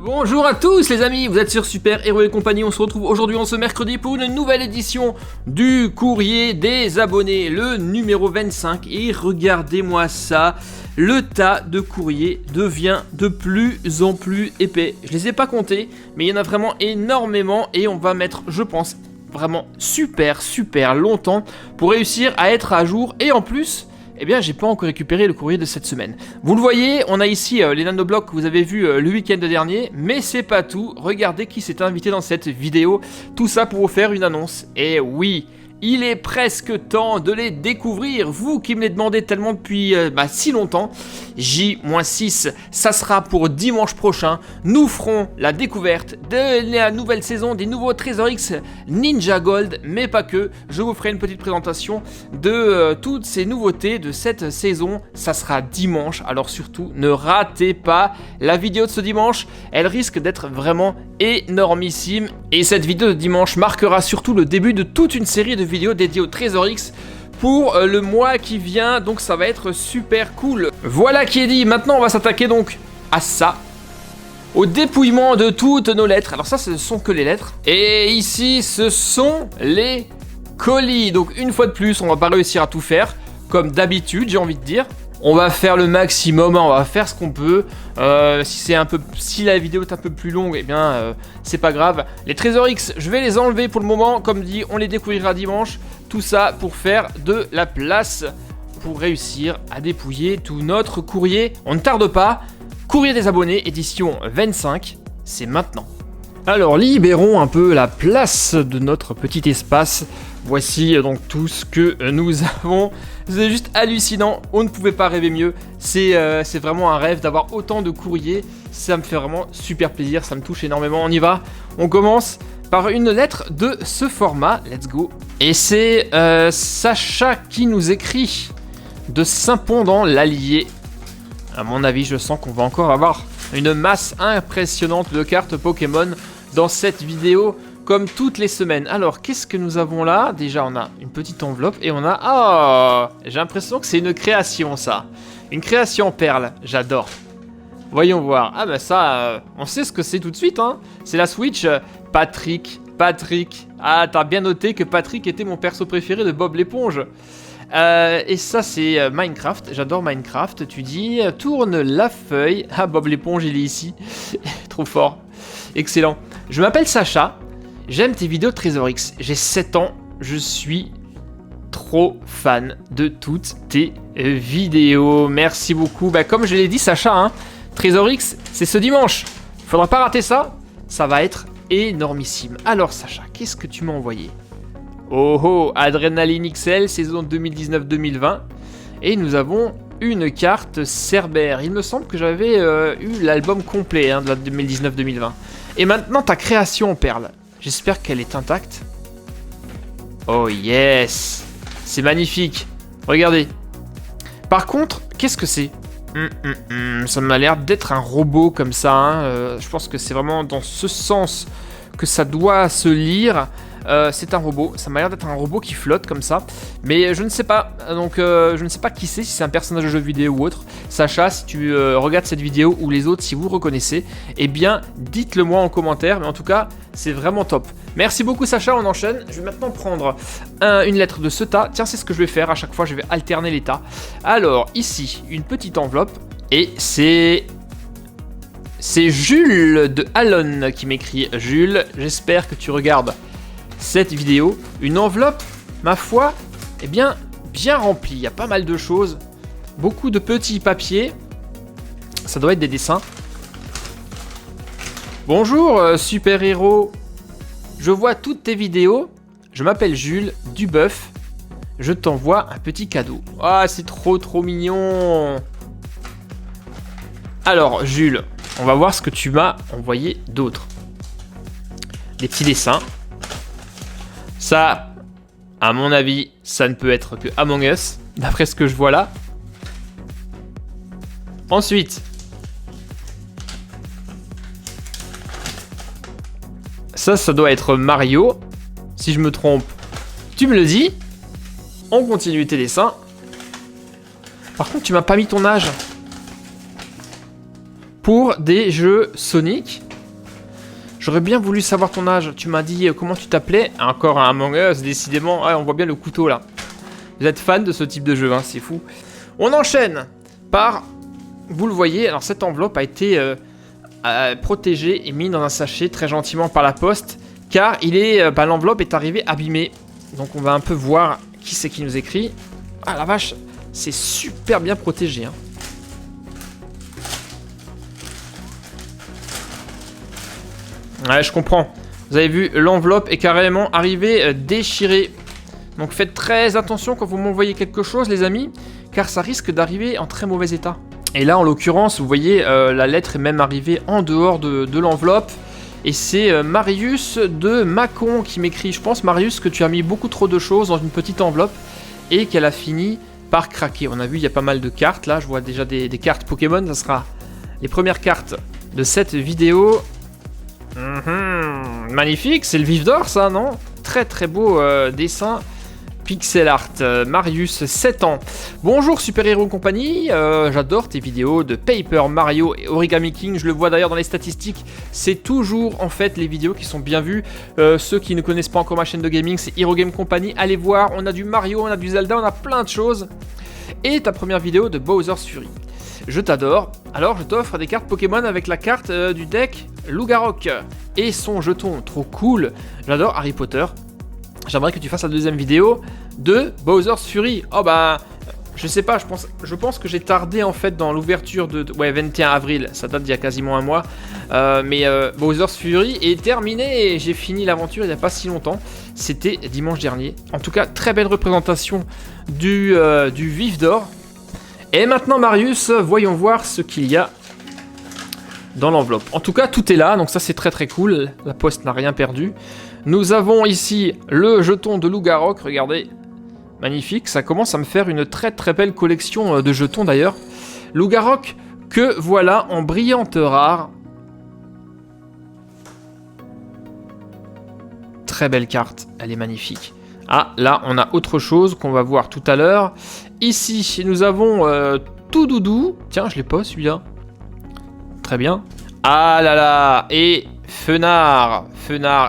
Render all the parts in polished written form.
Bonjour à tous les amis, vous êtes sur Super Héros et compagnie, on se retrouve aujourd'hui en ce mercredi pour une nouvelle édition du courrier des abonnés, le numéro 25, et regardez-moi ça, le tas de courriers devient de plus en plus épais. Je les ai pas comptés, mais il y en a vraiment énormément et on va mettre, je pense, vraiment super longtemps pour réussir à être à jour et en plus... Eh bien, j'ai pas encore récupéré le courrier de cette semaine. Vous le voyez, on a ici les nanoblocs que vous avez vus le week-end dernier, mais c'est pas tout. Regardez qui s'est invité dans cette vidéo. Tout ça pour vous faire une annonce. Et oui, il est presque temps de les découvrir. Vous qui me les demandez tellement depuis si longtemps. J-6, ça sera pour dimanche prochain. Nous ferons la découverte de la nouvelle saison des nouveaux Trésor X Ninja Gold, mais pas que. Je vous ferai une petite présentation de toutes ces nouveautés de cette saison. Ça sera dimanche, alors surtout ne ratez pas la vidéo de ce dimanche. Elle risque d'être vraiment énormissime. Et cette vidéo de dimanche marquera surtout le début de toute une série de vidéos dédiées au Trésor X pour le mois qui vient, donc ça va être super cool. Voilà qui est dit, maintenant on va s'attaquer donc à ça, au dépouillement de toutes nos lettres. Alors ça, ce ne sont que les lettres, et ici ce sont les colis. Donc une fois de plus, on va pas réussir à tout faire, comme d'habitude j'ai envie de dire. On va faire le maximum, on va faire ce qu'on peut. Si la vidéo est un peu plus longue, eh bien c'est pas grave. Les Trésor X, je vais les enlever pour le moment. Comme dit, on les découvrira dimanche. Tout ça pour faire de la place, pour réussir à dépouiller tout notre courrier. On ne tarde pas. Courrier des abonnés, édition 25, c'est maintenant. Alors libérons un peu la place de notre petit espace. Voici donc tout ce que nous avons. C'est juste hallucinant, on ne pouvait pas rêver mieux. C'est vraiment un rêve d'avoir autant de courriers. Ça me fait vraiment super plaisir, ça me touche énormément. On y va, on commence par une lettre de ce format. Let's go. Et c'est Sacha qui nous écrit de Saint-Pont dans l'Allier. À mon avis, je sens qu'on va encore avoir une masse impressionnante de cartes Pokémon dans cette vidéo, comme toutes les semaines. Alors, qu'est-ce que nous avons là? Déjà, on a une petite enveloppe et on a... Oh, j'ai l'impression que c'est une création, ça. Une création en perles, j'adore. Voyons voir. Ah bah ça, on sait ce que c'est tout de suite, hein. C'est la Switch. Patrick. Ah, t'as bien noté que Patrick était mon perso préféré de Bob l'éponge. Et ça c'est Minecraft, j'adore Minecraft. Tu dis tourne la feuille. Ah, Bob l'éponge il est ici. Trop fort, excellent. Je m'appelle Sacha, j'aime tes vidéos de Trésor X. J'ai 7 ans, je suis trop fan de toutes tes vidéos. Merci beaucoup. Bah, comme je l'ai dit Sacha, hein, Trésor X c'est ce dimanche. Faudra pas rater ça, ça va être énormissime. Alors Sacha, qu'est-ce que tu m'as envoyé? Oh, Adrenaline XL, saison 2019-2020. Et nous avons une carte Cerbère. Il me semble que j'avais eu l'album complet de la 2019-2020. Et maintenant, ta création en perles. J'espère qu'elle est intacte. Oh yes, c'est magnifique. Regardez. Par contre, qu'est-ce que c'est? Ça m'a l'air d'être un robot comme ça. Hein. Je pense que c'est vraiment dans ce sens que ça doit se lire. C'est un robot, ça m'a l'air d'être un robot qui flotte comme ça, mais je ne sais pas, donc je ne sais pas qui c'est, si c'est un personnage de jeu vidéo ou autre. Sacha, si tu regardes cette vidéo ou les autres, si vous reconnaissez, eh bien dites-le moi en commentaire, mais en tout cas c'est vraiment top. Merci beaucoup Sacha, on enchaîne. Je vais maintenant prendre une lettre de ce tas. Tiens, c'est ce que je vais faire, à chaque fois je vais alterner les tas. Alors ici, une petite enveloppe, et c'est Jules de Alon qui m'écrit. Jules, j'espère que tu regardes cette vidéo. Une enveloppe, ma foi, eh bien remplie. Il y a pas mal de choses, beaucoup de petits papiers. Ça doit être des dessins. Bonjour super héros, je vois toutes tes vidéos. Je m'appelle Jules Duboeuf. Je t'envoie un petit cadeau. Ah, c'est trop mignon. Alors Jules, on va voir ce que tu m'as envoyé d'autre. Des petits dessins. Ça, à mon avis, ça ne peut être que Among Us, d'après ce que je vois là. Ensuite, ça doit être Mario. Si je me trompe, tu me le dis. On continue tes dessins. Par contre, tu m'as pas mis ton âge. Pour des jeux Sonic. J'aurais bien voulu savoir ton âge. Tu m'as dit comment tu t'appelais. Encore un Among Us, décidément. Ouais, on voit bien le couteau là. Vous êtes fan de ce type de jeu, hein, c'est fou. On enchaîne par... Vous le voyez, alors cette enveloppe a été protégée et mise dans un sachet très gentiment par la poste. Car l'enveloppe est arrivée abîmée. Donc on va un peu voir qui c'est qui nous écrit. Ah la vache, c'est super bien protégé. Hein. Ouais, je comprends. Vous avez vu, l'enveloppe est carrément arrivée déchirée. Donc faites très attention quand vous m'envoyez quelque chose, les amis, car ça risque d'arriver en très mauvais état. Et là, en l'occurrence, vous voyez, la lettre est même arrivée en dehors de l'enveloppe. Et c'est Marius de Mâcon qui m'écrit. Je pense, Marius, que tu as mis beaucoup trop de choses dans une petite enveloppe et qu'elle a fini par craquer. On a vu, il y a pas mal de cartes. Là, je vois déjà des cartes Pokémon. Ça sera les premières cartes de cette vidéo. Magnifique, c'est le vif d'or, ça, non? Très très beau dessin. Pixel Art, Marius, 7 ans. Bonjour Super Hero Compagnie, j'adore tes vidéos de Paper Mario et Origami King, je le vois d'ailleurs dans les statistiques, c'est toujours en fait les vidéos qui sont bien vues. Ceux qui ne connaissent pas encore ma chaîne de gaming, c'est Hero Game Company, allez voir, on a du Mario, on a du Zelda, on a plein de choses. Et ta première vidéo de Bowser's Fury. Je t'adore, alors je t'offre des cartes Pokémon avec la carte du deck Lougarok et son jeton, trop cool. J'adore Harry Potter. J'aimerais que tu fasses la deuxième vidéo de Bowser's Fury. Oh bah, je sais pas, je pense que j'ai tardé en fait dans l'ouverture de... Ouais, 21 avril, ça date d'il y a quasiment un mois. Mais Bowser's Fury est terminé et j'ai fini l'aventure il n'y a pas si longtemps. C'était dimanche dernier. En tout cas, très belle représentation du vif d'or. Et maintenant Marius, voyons voir ce qu'il y a dans l'enveloppe. En tout cas, tout est là, donc ça c'est très très cool. La poste n'a rien perdu. Nous avons ici le jeton de Lougarok, regardez, magnifique, ça commence à me faire une très très belle collection de jetons d'ailleurs. Lougarok que voilà en brillante rare. Très belle carte, elle est magnifique. Ah, là on a autre chose qu'on va voir tout à l'heure. Ici, nous avons Toudoudou, tiens je l'ai pas celui-là. Très bien. Ah là là, et... Fenard,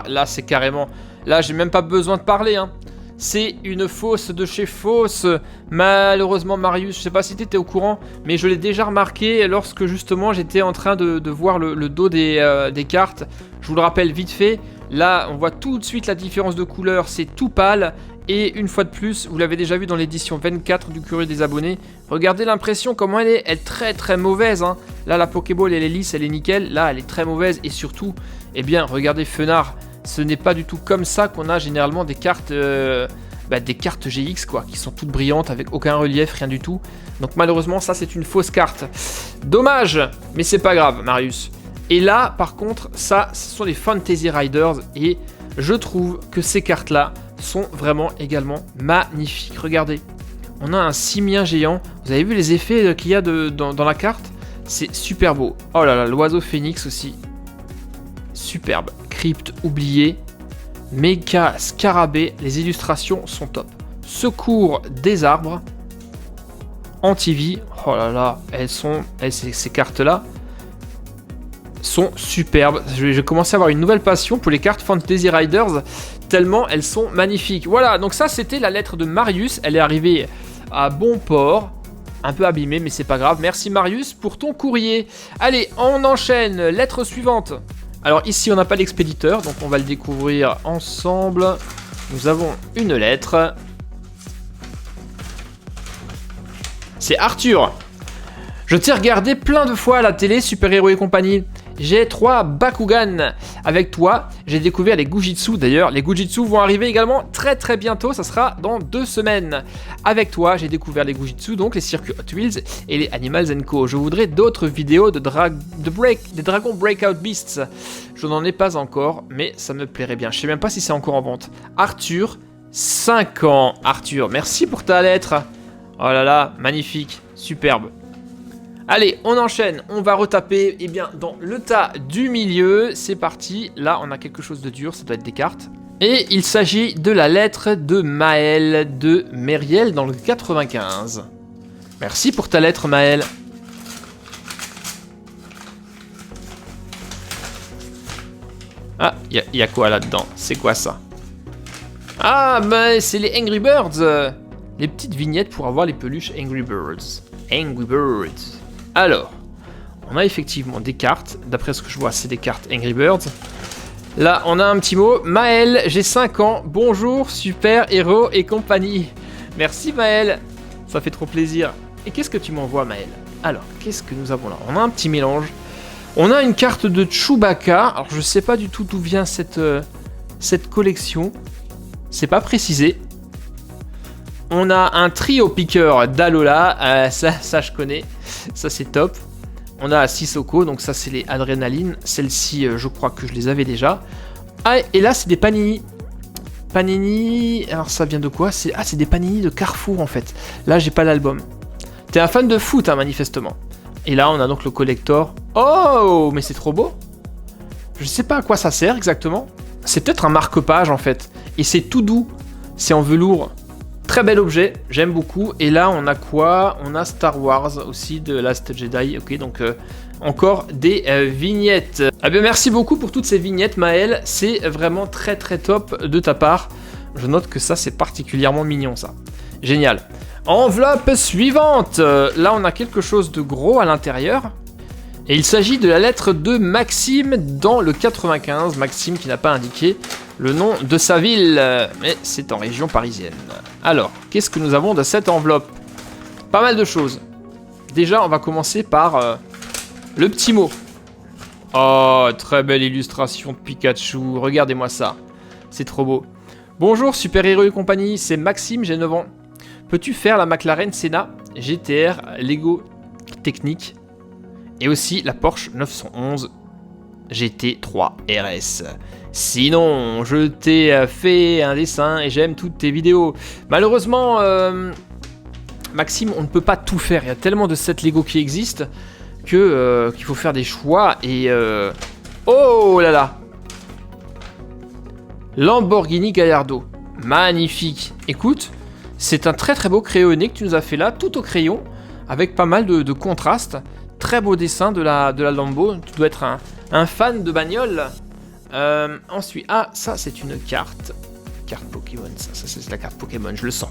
là c'est carrément... Là j'ai même pas besoin de parler, hein. C'est une fausse de chez Fausse. Malheureusement Marius, je sais pas si tu étais au courant, mais je l'ai déjà remarqué lorsque justement j'étais en train de voir le dos des cartes. Je vous le rappelle vite fait, là on voit tout de suite la différence de couleur, c'est tout pâle. Et une fois de plus, vous l'avez déjà vu dans l'édition 24 du Courrier des Abonnés. Regardez l'impression, comment elle est très très mauvaise. Hein. Là, la Pokéball, elle est lisse, elle est nickel. Là, elle est très mauvaise. Et surtout, eh bien, regardez Fenard. Ce n'est pas du tout comme ça qu'on a généralement des cartes GX, quoi, qui sont toutes brillantes, avec aucun relief, rien du tout. Donc malheureusement, ça, c'est une fausse carte. Dommage, mais c'est pas grave, Marius. Et là, par contre, ça, ce sont les Fantasy Riders. Et je trouve que ces cartes-là sont vraiment également magnifiques. Regardez, on a un simien géant. Vous avez vu les effets qu'il y a dans la carte? C'est super beau. Oh là là, l'oiseau phénix aussi. Superbe. Crypte oublié. Méga scarabée. Les illustrations sont top. Secours des arbres. Antivie. Oh là là, ces cartes-là sont superbes. Je vais commencer à avoir une nouvelle passion pour les cartes Fantasy Riders, tellement elles sont magnifiques. Voilà, donc ça c'était la lettre de Marius, elle est arrivée à bon port, un peu abîmée mais c'est pas grave. Merci Marius pour ton courrier. Allez, on enchaîne, lettre suivante. Alors ici on n'a pas l'expéditeur, donc on va le découvrir ensemble. Nous avons une lettre. C'est Arthur. Je t'ai regardé plein de fois à la télé, Super Hero et compagnie. J'ai 3 Bakugan avec toi. J'ai découvert les Gujitsu d'ailleurs. Les Gujitsu vont arriver également très très bientôt. Ça sera dans 2 semaines. Avec toi, j'ai découvert les Gujitsu, donc les circuits Hot Wheels et les Animals & Co. Je voudrais d'autres vidéos des Dragon Breakout Beasts. Je n'en ai pas encore, mais ça me plairait bien. Je sais même pas si c'est encore en vente. Arthur, 5 ans. Arthur, merci pour ta lettre. Oh là là, magnifique, superbe. Allez, on enchaîne, on va retaper dans le tas du milieu, c'est parti. Là, on a quelque chose de dur, ça doit être des cartes. Et il s'agit de la lettre de Maël de Mériel dans le 95. Merci pour ta lettre, Maël. Ah, il y a quoi là-dedans? C'est quoi ça? Ah, bah c'est les Angry Birds. Les petites vignettes pour avoir les peluches Angry Birds. Angry Birds. Alors, on a effectivement des cartes. D'après ce que je vois, c'est des cartes Angry Birds. Là, on a un petit mot. Maël, j'ai 5 ans. Bonjour, super héros et compagnie. Merci Maël. Ça fait trop plaisir. Et qu'est-ce que tu m'envoies, Maël? Alors, qu'est-ce que nous avons là? On a un petit mélange. On a une carte de Chewbacca. Alors, je sais pas du tout d'où vient cette collection. C'est pas précisé. On a un trio piqueur d'Alola. Ça, je connais. Ça, c'est top. On a Sissoko. Donc, ça, c'est les adrénalines. Celles-ci, je crois que je les avais déjà. Ah, et là, c'est des Panini. Panini. Alors, ça vient de quoi? C'est des Panini de Carrefour, en fait. Là, j'ai pas l'album. T'es un fan de foot, hein, manifestement. Et là, on a donc le collector. Oh, mais c'est trop beau. Je sais pas à quoi ça sert exactement. C'est peut-être un marque-page, en fait. Et c'est tout doux. C'est en velours. Très bel objet. J'aime beaucoup. Et là, on a quoi? On a Star Wars aussi, de Last Jedi. Ok, donc encore des vignettes. Ah bien, merci beaucoup pour toutes ces vignettes, Maël. C'est vraiment très très top de ta part. Je note que ça, c'est particulièrement mignon, ça. Génial. Enveloppe suivante. Là, on a quelque chose de gros à l'intérieur. Et il s'agit de la lettre de Maxime dans le 95. Maxime qui n'a pas indiqué le nom de sa ville, mais c'est en région parisienne. Alors, qu'est-ce que nous avons de cette enveloppe? Pas mal de choses. Déjà, on va commencer par le petit mot. Oh, très belle illustration de Pikachu. Regardez-moi ça. C'est trop beau. Bonjour, super-héros et compagnie. C'est Maxime, j'ai 9 ans. Peux-tu faire la McLaren Senna, GTR, Lego Technique et aussi la Porsche 911 GT3 RS? Sinon, je t'ai fait un dessin et j'aime toutes tes vidéos. Malheureusement, Maxime, on ne peut pas tout faire. Il y a tellement de sets Lego qui existent que qu'il faut faire des choix. Et oh là là, Lamborghini Gallardo, magnifique. Écoute, c'est un très très beau crayonné que tu nous as fait là, tout au crayon, avec pas mal de contrastes. Très beau dessin de la Lambo. Tu dois être un fan de bagnole. Ensuite, ah, ça c'est une carte. Carte Pokémon, ça c'est la carte Pokémon, je le sens.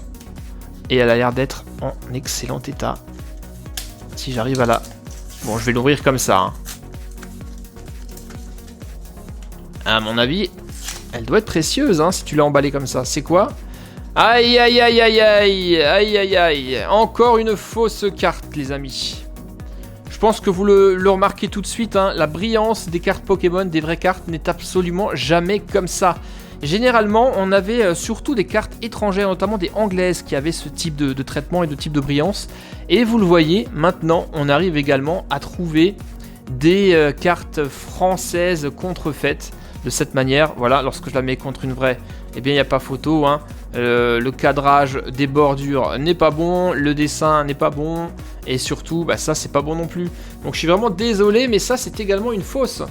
Et elle a l'air d'être en excellent état. Si j'arrive à la... Bon, je vais l'ouvrir comme ça. Hein. À mon avis, elle doit être précieuse, hein, si tu l'as emballée comme ça. C'est quoi? Aïe, aïe, aïe, aïe, aïe, aïe, aïe, aïe. Encore une fausse carte, les amis. Je pense que vous le remarquez tout de suite, hein, la brillance des cartes Pokémon, des vraies cartes, n'est absolument jamais comme ça. Généralement, on avait surtout des cartes étrangères, notamment des anglaises, qui avaient ce type de traitement et de type de brillance. Et vous le voyez, maintenant, on arrive également à trouver des cartes françaises contrefaites de cette manière. Voilà, lorsque je la mets contre une vraie, eh bien, il n'y a pas photo, hein. Le cadrage des bordures n'est pas bon, le dessin n'est pas bon, et surtout, bah, ça, c'est pas bon non plus. Donc, je suis vraiment désolé, mais ça, c'est également une fausse.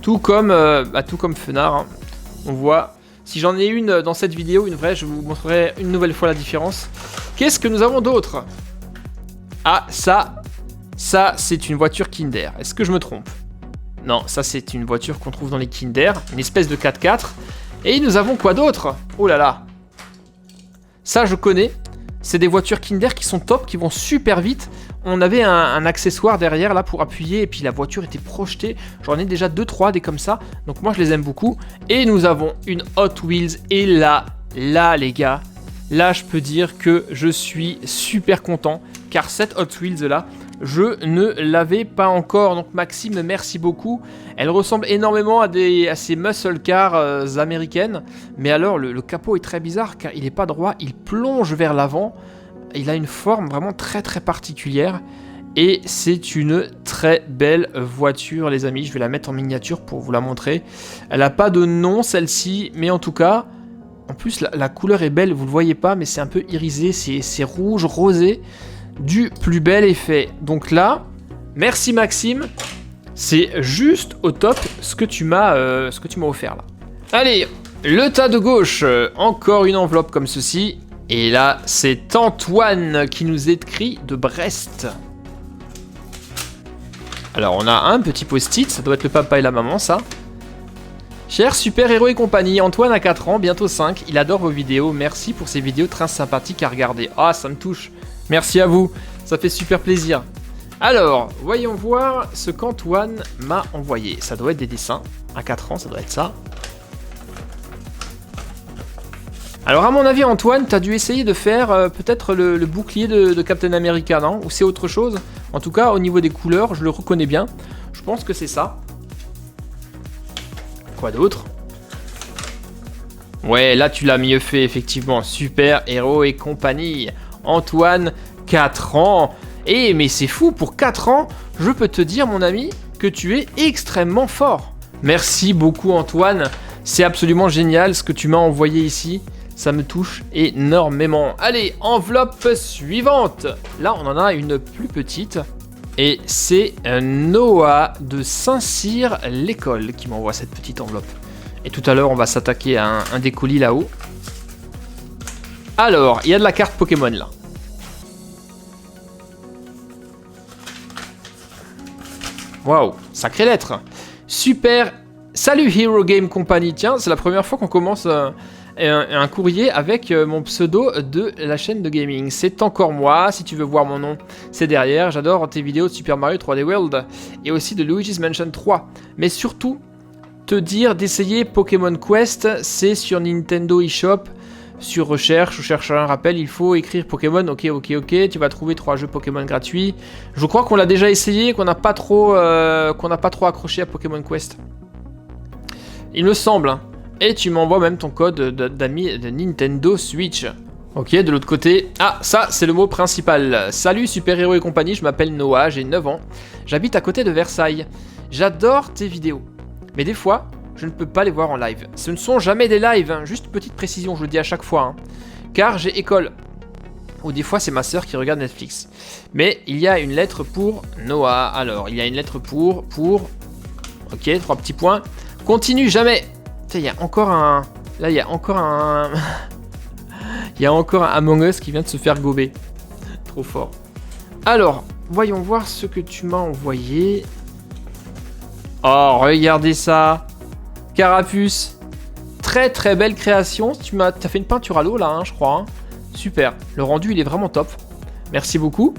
Tout comme Fenard, hein. On voit, si j'en ai une dans cette vidéo, une vraie, je vous montrerai une nouvelle fois la différence. Qu'est-ce que nous avons d'autre? Ah, ça c'est une voiture Kinder. Est-ce que je me trompe? Non, ça c'est une voiture qu'on trouve dans les Kinder, une espèce de 4x4. Et nous avons quoi d'autre? Oh là là. Ça je connais, c'est des voitures Kinder qui sont top, qui vont super vite. On avait un accessoire derrière là pour appuyer et puis la voiture était projetée. J'en ai déjà 2-3 des comme ça, donc moi je les aime beaucoup. Et nous avons une Hot Wheels et là les gars, là je peux dire que je suis super content car cette Hot Wheels là, je ne l'avais pas encore. Donc Maxime, merci beaucoup. Elle ressemble énormément à ces muscle cars américaines, mais alors le capot est très bizarre car il n'est pas droit, il plonge vers l'avant. Il a une forme vraiment très très particulière et c'est une très belle voiture, les amis. Je vais la mettre en miniature pour vous la montrer. Elle n'a pas de nom celle-ci, mais en tout cas, en plus la couleur est belle, vous le voyez pas, mais c'est un peu irisé, c'est rouge, rosé, du plus bel effet. Donc là, merci Maxime, c'est juste au top ce que tu m'as offert là. Allez, le tas de gauche, encore une enveloppe comme ceci. Et là, c'est Antoine qui nous écrit de Brest. Alors, on a un petit post-it. Ça doit être le papa et la maman, ça. Cher Super Héros et compagnie, Antoine a 4 ans, bientôt 5. Il adore vos vidéos. Merci pour ces vidéos très sympathiques à regarder. Ah, ça me touche. Merci à vous. Ça fait super plaisir. Alors, voyons voir ce qu'Antoine m'a envoyé. Ça doit être des dessins. À 4 ans, ça doit être ça. Alors, à mon avis, Antoine, t'as dû essayer de faire peut-être le bouclier de Captain America, non? Ou c'est autre chose? En tout cas, au niveau des couleurs, je le reconnais bien. Je pense que c'est ça. Quoi d'autre? Ouais, là, tu l'as mieux fait, effectivement. Super Héros et compagnie. Antoine, 4 ans. Eh, mais c'est fou, pour 4 ans, je peux te dire, mon ami, que tu es extrêmement fort. Merci beaucoup, Antoine. C'est absolument génial ce que tu m'as envoyé ici. Ça me touche énormément. Allez, enveloppe suivante. Là, on en a une plus petite. Et c'est Noah de Saint-Cyr, l'école, qui m'envoie cette petite enveloppe. Et tout à l'heure, on va s'attaquer à un des colis là-haut. Alors, il y a de la carte Pokémon là. Waouh, sacrée lettre. Super. Salut Hero Game Company. Tiens, c'est la première fois qu'on commence un courrier avec mon pseudo de la chaîne de gaming. C'est encore moi, si tu veux voir mon nom, c'est derrière. J'adore tes vidéos de Super Mario 3D World et aussi de Luigi's Mansion 3. Mais surtout, te dire d'essayer Pokémon Quest, c'est sur Nintendo eShop. Sur recherche, ou cherche un rappel, il faut écrire Pokémon, ok, tu vas trouver 3 jeux Pokémon gratuits. Je crois qu'on l'a déjà essayé, qu'on n'a pas trop accroché à Pokémon Quest. Il me semble, hein. Et tu m'envoies même ton code d'ami de Nintendo Switch. Ok, de l'autre côté, ah, ça c'est le mot principal. Salut Super Héros et compagnie, je m'appelle Noah, j'ai 9 ans. J'habite à côté de Versailles. J'adore tes vidéos. Mais des fois, je ne peux pas les voir en live. Ce ne sont jamais des lives, hein. Juste petite précision, je le dis à chaque fois. Hein. Car j'ai école. Ou des fois, c'est ma sœur qui regarde Netflix. Mais il y a une lettre pour Noah. Alors, il y a une lettre pour... Ok, 3 petits points. Continue jamais. Tiens, il y a encore un... Là, il y a encore un... Il y a encore un Among Us qui vient de se faire gober. Trop fort. Alors, voyons voir ce que tu m'as envoyé. Oh, regardez ça. Carapuce. Très très belle création. Tu as fait une peinture à l'eau là, hein, je crois. Hein. Super. Le rendu, il est vraiment top. Merci beaucoup.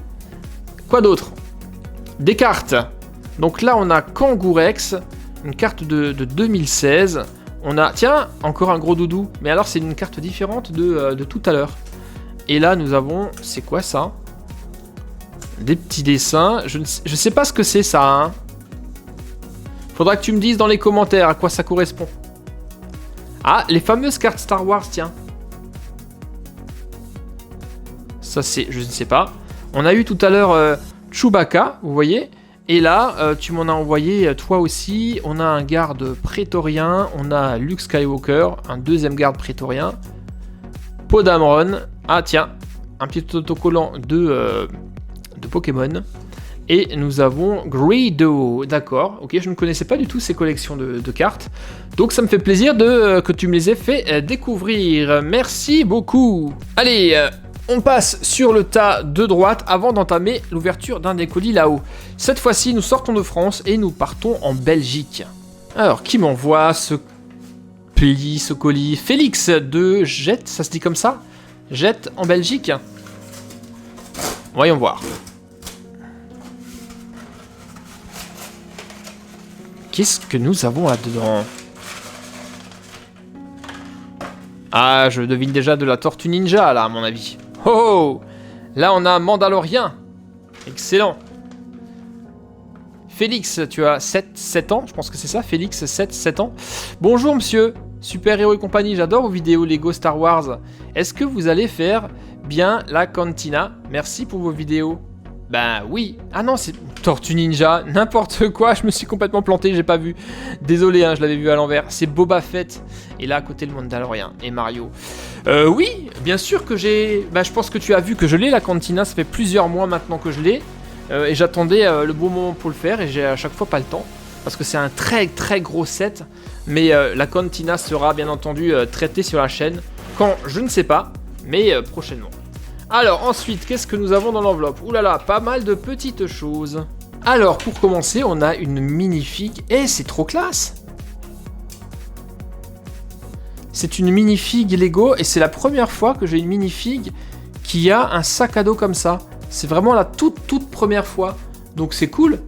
Quoi d'autre? Des cartes. Donc là, on a Kangourex. Une carte de 2016. On a... Tiens, encore un gros doudou. Mais alors, c'est une carte différente de tout à l'heure. Et là, nous avons... C'est quoi ça? Des petits dessins. Je sais pas ce que c'est ça, hein. Faudra que tu me dises dans les commentaires à quoi ça correspond. Ah, les fameuses cartes Star Wars, tiens. Ça, c'est... Je ne sais pas. On a eu tout à l'heure Chewbacca, vous voyez. Et là, tu m'en as envoyé, toi aussi. On a un garde prétorien. On a Luke Skywalker, un deuxième garde prétorien. Podamron. Ah, tiens. Un petit autocollant de Pokémon. Et nous avons Greedo, d'accord, ok, je ne connaissais pas du tout ces collections de cartes, donc ça me fait plaisir que tu me les aies fait découvrir, merci beaucoup. Allez, on passe sur le tas de droite avant d'entamer l'ouverture d'un des colis là-haut. Cette fois-ci, nous sortons de France et nous partons en Belgique. Alors, qui m'envoie ce colis? Félix de Jet, ça se dit comme ça? Jet en Belgique. Voyons voir. Qu'est-ce que nous avons là-dedans? Ah, je devine déjà de la Tortue Ninja, là, à mon avis. Oh! Là, on a un Mandalorien. Excellent. Félix, tu as 7 ans, je pense que c'est ça, Félix, 7 ans. Bonjour, monsieur. Super Héros et compagnie, j'adore vos vidéos Lego Star Wars. Est-ce que vous allez faire bien la cantina? Merci pour vos vidéos. Ben oui. Ah non, c'est Tortue Ninja, n'importe quoi, je me suis complètement planté, j'ai pas vu. Désolé, hein, je l'avais vu à l'envers. C'est Boba Fett. Et là, à côté, le Mandalorian et Mario. Oui, bien sûr que j'ai... Ben, je pense que tu as vu que je l'ai, la cantina. Ça fait plusieurs mois maintenant que je l'ai. Et j'attendais le bon moment pour le faire. Et j'ai à chaque fois pas le temps. Parce que c'est un très très gros set. Mais la cantina sera bien entendu traitée sur la chaîne. Quand, je ne sais pas. Mais prochainement. Alors ensuite, qu'est-ce que nous avons dans l'enveloppe? Ouh là là, pas mal de petites choses. Alors pour commencer, on a une minifig. Eh, c'est trop classe. c'est une minifig Lego et c'est la première fois que j'ai une minifig qui a un sac à dos comme ça. C'est vraiment la toute première fois. Donc c'est cool.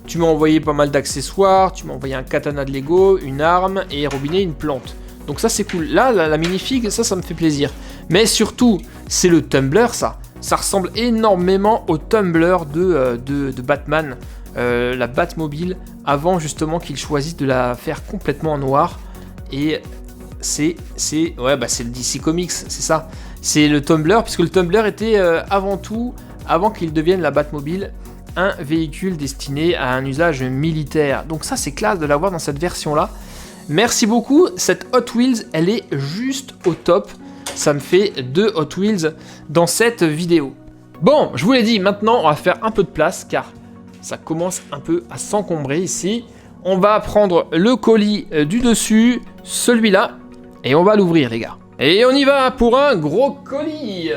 Tu m'as envoyé pas mal d'accessoires, tu m'as envoyé un katana de Lego, une arme et Robinet, une plante. Donc ça c'est cool. Là, la minifig, ça me fait plaisir. Mais surtout, c'est le tumbler ça. Ça ressemble énormément au tumbler de Batman. La Batmobile, avant justement qu'il choisisse de la faire complètement en noir. Et c'est le DC Comics, c'est ça. C'est le Tumbler, puisque le Tumbler était avant qu'il devienne la Batmobile, un véhicule destiné à un usage militaire. Donc ça, c'est classe de l'avoir dans cette version-là. Merci beaucoup, cette Hot Wheels, elle est juste au top. Ça me fait 2 Hot Wheels dans cette vidéo. Bon, je vous l'ai dit, maintenant, on va faire un peu de place, car ça commence un peu à s'encombrer ici. On va prendre le colis du dessus, celui-là, et on va l'ouvrir, les gars. Et on y va pour un gros colis.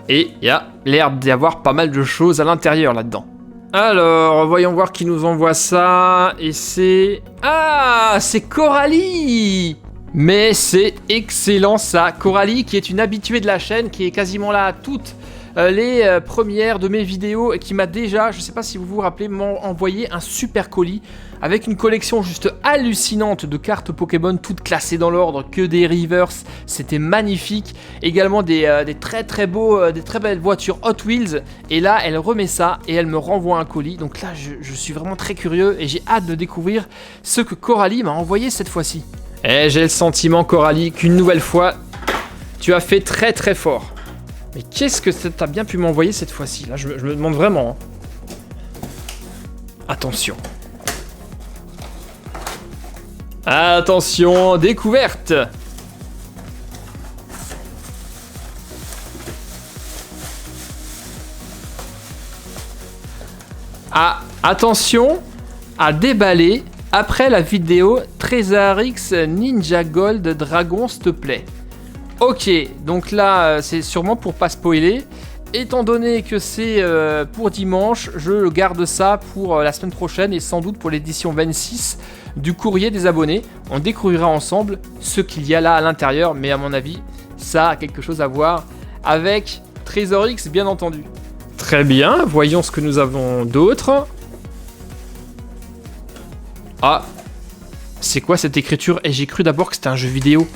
Et il y a l'air d'y avoir pas mal de choses à l'intérieur, là-dedans. Alors, voyons voir qui nous envoie ça. Et c'est... Ah, c'est Coralie! Mais c'est excellent, ça. Coralie, qui est une habituée de la chaîne, qui est quasiment là à toutes les premières de mes vidéos et qui m'a déjà, je sais pas si vous vous rappelez, envoyé un super colis avec une collection juste hallucinante de cartes Pokémon toutes classées dans l'ordre, que des reverse, c'était magnifique. Également des très belles voitures Hot Wheels, et là elle remet ça et elle me renvoie un colis. Donc là je suis vraiment très curieux et j'ai hâte de découvrir ce que Coralie m'a envoyé cette fois-ci. Et j'ai le sentiment, Coralie, qu'une nouvelle fois tu as fait très fort. Mais qu'est-ce que t'as bien pu m'envoyer cette fois-ci? Là, je me demande vraiment. Hein. Attention. Attention, découverte. Ah, attention à déballer après la vidéo Trésarix Ninja Gold Dragon, s'il te plaît. Ok, donc là, c'est sûrement pour pas spoiler. Étant donné que c'est pour dimanche, je garde ça pour la semaine prochaine et sans doute pour l'édition 26 du courrier des abonnés. On découvrira ensemble ce qu'il y a là à l'intérieur, mais à mon avis, ça a quelque chose à voir avec Trésor X, bien entendu. Très bien, voyons ce que nous avons d'autre. Ah, c'est quoi cette écriture? Et j'ai cru d'abord que c'était un jeu vidéo.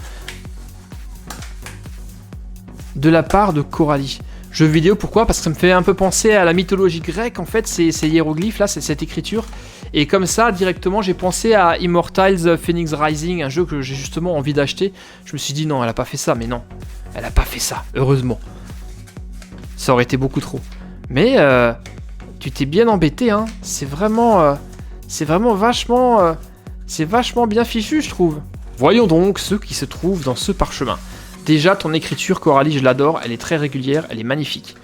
De la part de Coralie. Jeu vidéo, pourquoi? Parce que ça me fait un peu penser à la mythologie grecque, en fait, ces hiéroglyphes là, c'est cette écriture. Et comme ça, directement, j'ai pensé à Immortals Phoenix Rising, un jeu que j'ai justement envie d'acheter. Je me suis dit non, elle a pas fait ça, mais non, elle a pas fait ça, heureusement. Ça aurait été beaucoup trop. Mais tu t'es bien embêté, hein. C'est vraiment vachement bien fichu, je trouve. Voyons donc ce qui se trouve dans ce parchemin. Déjà, ton écriture, Coralie, je l'adore, elle est très régulière, elle est magnifique.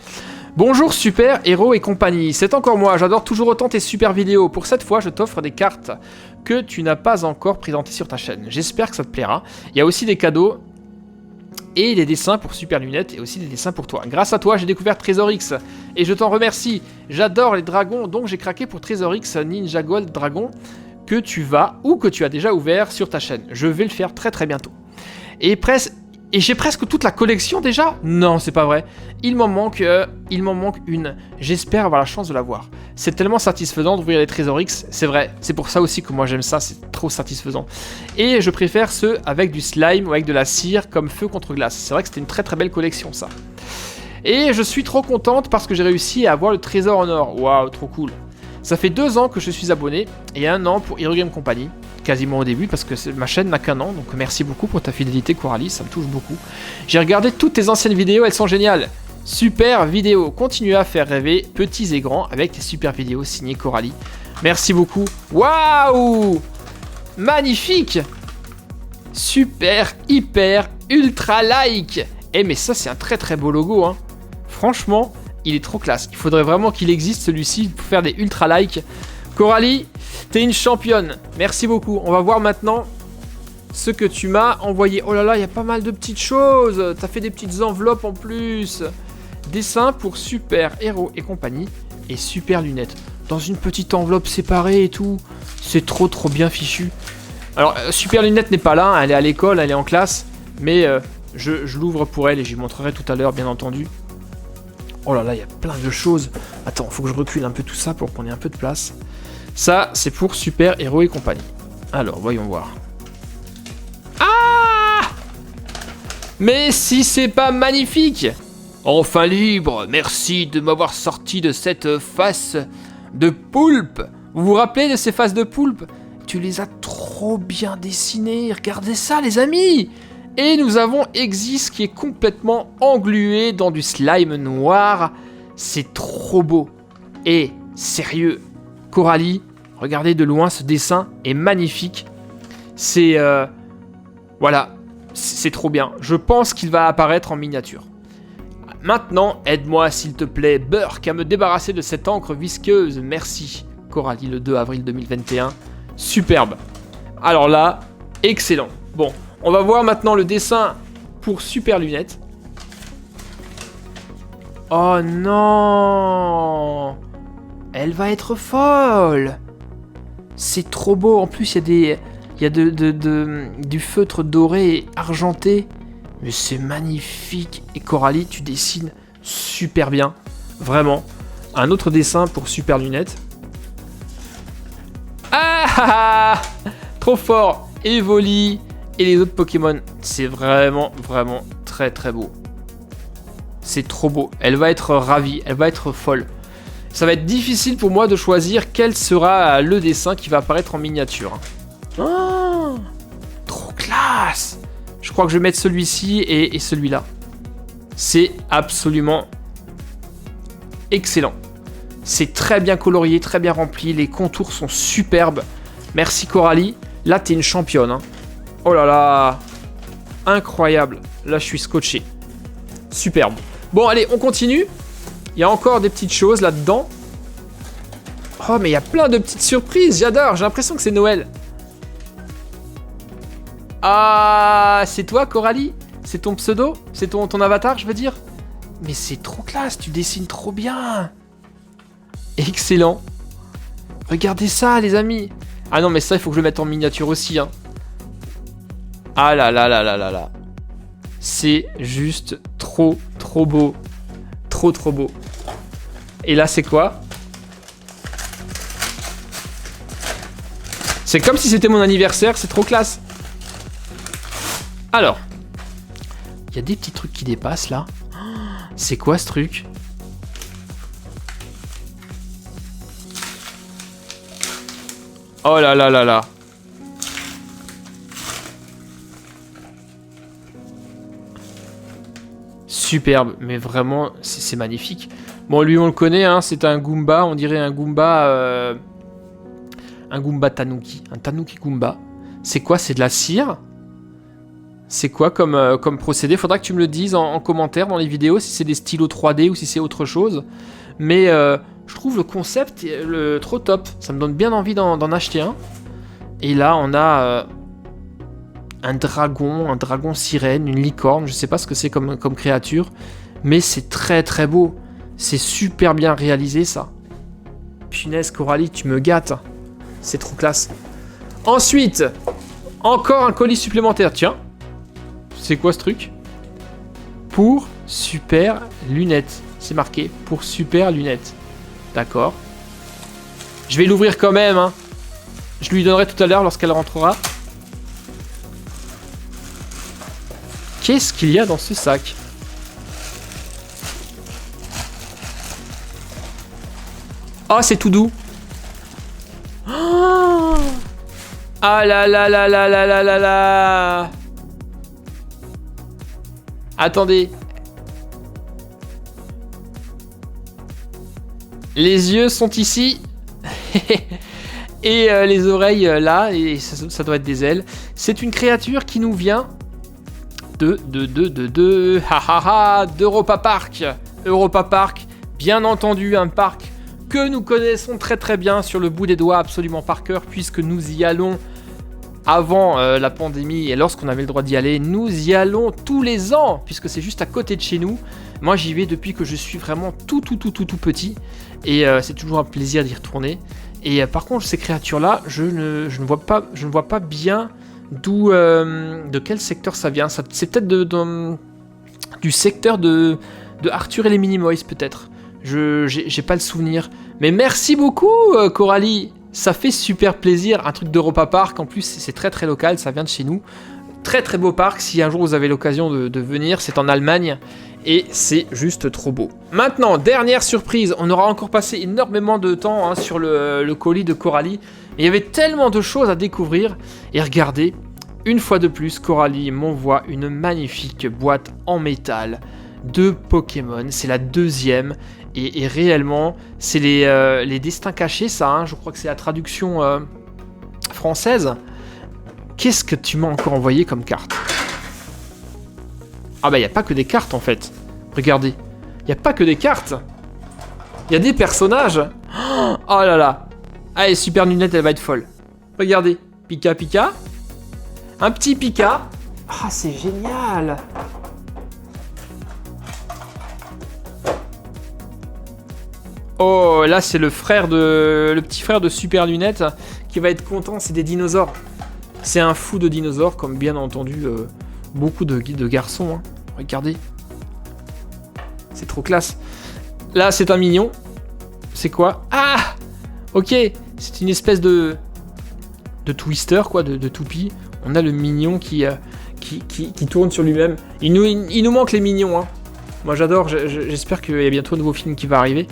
Bonjour super héros et compagnie, c'est encore moi, j'adore toujours autant tes super vidéos. Pour cette fois, je t'offre des cartes que tu n'as pas encore présentées sur ta chaîne. J'espère que ça te plaira. Il y a aussi des cadeaux et des dessins pour Super Lunette et aussi des dessins pour toi. Grâce à toi, j'ai découvert Trésor X et je t'en remercie. J'adore les dragons, donc j'ai craqué pour Trésor X Ninja Gold Dragon que tu vas ou que tu as déjà ouvert sur ta chaîne. Je vais le faire très bientôt. Et j'ai presque toute la collection déjà? Non, c'est pas vrai. Il m'en manque une. J'espère avoir la chance de l'avoir. C'est tellement satisfaisant d'ouvrir les Trésor X, c'est vrai. C'est pour ça aussi que moi j'aime ça, c'est trop satisfaisant. Et je préfère ceux avec du slime ou avec de la cire comme feu contre glace. C'est vrai que c'était une très belle collection ça. Et je suis trop contente parce que j'ai réussi à avoir le trésor en or. Waouh, trop cool. Ça fait 2 ans que je suis abonné et 1 an pour Hero Game Company. Quasiment au début parce que ma chaîne n'a qu'1 an, donc merci beaucoup pour ta fidélité Coralie, ça me touche beaucoup. J'ai regardé toutes tes anciennes vidéos, elles sont géniales. Super vidéo, continue à faire rêver petits et grands avec tes super vidéos signées Coralie. Merci beaucoup. Waouh, magnifique. Super, hyper, ultra like. Eh mais ça c'est un très beau logo hein. Franchement, il est trop classe. Il faudrait vraiment qu'il existe celui-ci pour faire des ultra likes. Coralie, t'es une championne. Merci beaucoup. On va voir maintenant ce que tu m'as envoyé. Oh là là, il y a pas mal de petites choses. T'as fait des petites enveloppes en plus. Dessin pour Super Héros et compagnie et Super Lunettes. Dans une petite enveloppe séparée et tout. C'est trop bien fichu. Alors, Super Lunette n'est pas là, elle est à l'école, elle est en classe. Mais je l'ouvre pour elle et je lui montrerai tout à l'heure, bien entendu. Oh là là, il y a plein de choses. Attends, faut que je recule un peu tout ça pour qu'on ait un peu de place. Ça, c'est pour Super Héros et compagnie. Alors, voyons voir. Ah! Mais si c'est pas magnifique! Enfin libre, merci de m'avoir sorti de cette face de poulpe. Vous vous rappelez de ces faces de poulpe? Tu les as trop bien dessinées. Regardez ça, les amis! Et nous avons Exis qui est complètement englué dans du slime noir. C'est trop beau. Et sérieux, Coralie, regardez de loin, ce dessin est magnifique. C'est... voilà, c'est trop bien. Je pense qu'il va apparaître en miniature. Maintenant, aide-moi s'il te plaît, Burk, à me débarrasser de cette encre visqueuse. Merci, Coralie, le 2 avril 2021. Superbe. Alors là, excellent. Bon, on va voir maintenant le dessin pour Super Lunette. Oh non! Elle va être folle! C'est trop beau. En plus, il y a du feutre doré et argenté. Mais c'est magnifique. Et Coralie, tu dessines super bien. Vraiment. Un autre dessin pour Super Lunette. Ah! Trop fort. Evoli et les autres Pokémon. C'est vraiment, vraiment très, très beau. C'est trop beau. Elle va être ravie. Elle va être folle. Ça va être difficile pour moi de choisir quel sera le dessin qui va apparaître en miniature. Oh, trop classe! Je crois que je vais mettre celui-ci et celui-là. C'est absolument excellent. C'est très bien colorié, très bien rempli. Les contours sont superbes. Merci Coralie. Là, t'es une championne. Hein. Oh là là. Incroyable. Là, je suis scotché. Superbe. Bon, allez, on continue. Il y a encore des petites choses là-dedans. Oh, mais il y a plein de petites surprises. J'adore. J'ai l'impression que c'est Noël. Ah, c'est toi, Coralie? C'est ton pseudo? C'est ton avatar, je veux dire? Mais c'est trop classe, tu dessines trop bien. Excellent. Regardez ça, les amis. Ah non, mais ça, il faut que je le mette en miniature aussi. Hein. Ah là là là là là là. C'est juste trop, trop beau. Trop, trop beau. Et là, c'est quoi? C'est comme si c'était mon anniversaire, c'est trop classe. Alors, il y a des petits trucs qui dépassent là. C'est quoi ce truc? Oh là là là là. Superbe, mais vraiment, c'est magnifique. Bon, lui on le connaît, hein, c'est un Goomba, on dirait un Goomba Tanuki, un Tanuki Goomba. C'est quoi? C'est de la cire? C'est quoi comme procédé? Faudra que tu me le dises en commentaire dans les vidéos, si c'est des stylos 3D ou si c'est autre chose. Mais je trouve le concept trop top. Ça me donne bien envie d'en acheter un. Et là, on a un dragon sirène, une licorne. Je sais pas ce que c'est comme créature. Mais c'est très très beau. C'est super bien réalisé, ça. Punaise, Coralie, tu me gâtes. C'est trop classe. Ensuite, encore un colis supplémentaire. Tiens. C'est quoi ce truc? Pour Super Lunette. C'est marqué pour Super Lunette. D'accord. Je vais l'ouvrir quand même. Hein. Je lui donnerai tout à l'heure lorsqu'elle rentrera. Qu'est-ce qu'il y a dans ce sac? Oh, c'est tout doux. Oh, ah là là là là là là là là. Attendez. Les yeux sont ici. Et les oreilles là. Et ça doit être des ailes. C'est une créature qui nous vient d'Europa Park. Europa Park, bien entendu, un parc que nous connaissons très très bien sur le bout des doigts, absolument par cœur, puisque nous y allons avant la pandémie et lorsqu'on avait le droit d'y aller. Nous y allons tous les ans, puisque c'est juste à côté de chez nous. Moi, j'y vais depuis que je suis vraiment tout petit. Et c'est toujours un plaisir d'y retourner. Et par contre, ces créatures-là, je ne vois pas bien d'où, de quel secteur ça vient. C'est peut-être du secteur de Arthur et les Minimoys, peut-être. J'ai pas le souvenir. Mais merci beaucoup, Coralie. Ça fait super plaisir. Un truc d'Europa Park. En plus, c'est très très local. Ça vient de chez nous. Très très beau parc. Si un jour vous avez l'occasion de venir, c'est en Allemagne. Et c'est juste trop beau. Maintenant, dernière surprise. On aura encore passé énormément de temps sur le colis de Coralie. Mais il y avait tellement de choses à découvrir. Et regardez, une fois de plus, Coralie m'envoie une magnifique boîte en métal de Pokémon. C'est la deuxième. Et réellement, c'est les destins cachés, ça. Je crois que c'est la traduction française. Qu'est-ce que tu m'as encore envoyé comme carte? Ah bah, il n'y a pas que des cartes, en fait. Regardez. Il n'y a pas que des cartes. Il y a des personnages. Oh là là. Allez, Super Lunette, elle va être folle. Regardez. Pika Pika. Un petit Pika. Ah, c'est génial. Oh, là, c'est le petit frère de Super Lunette qui va être content. C'est des dinosaures. C'est un fou de dinosaures, comme bien entendu beaucoup de garçons. Regardez. C'est trop classe. Là, c'est un mignon. C'est quoi? Ah! Ok. C'est une espèce de twister, quoi, de toupie. On a le mignon qui tourne sur lui-même. Il nous manque les mignons. Moi, j'adore. J'espère qu'il y a bientôt un nouveau film qui va arriver.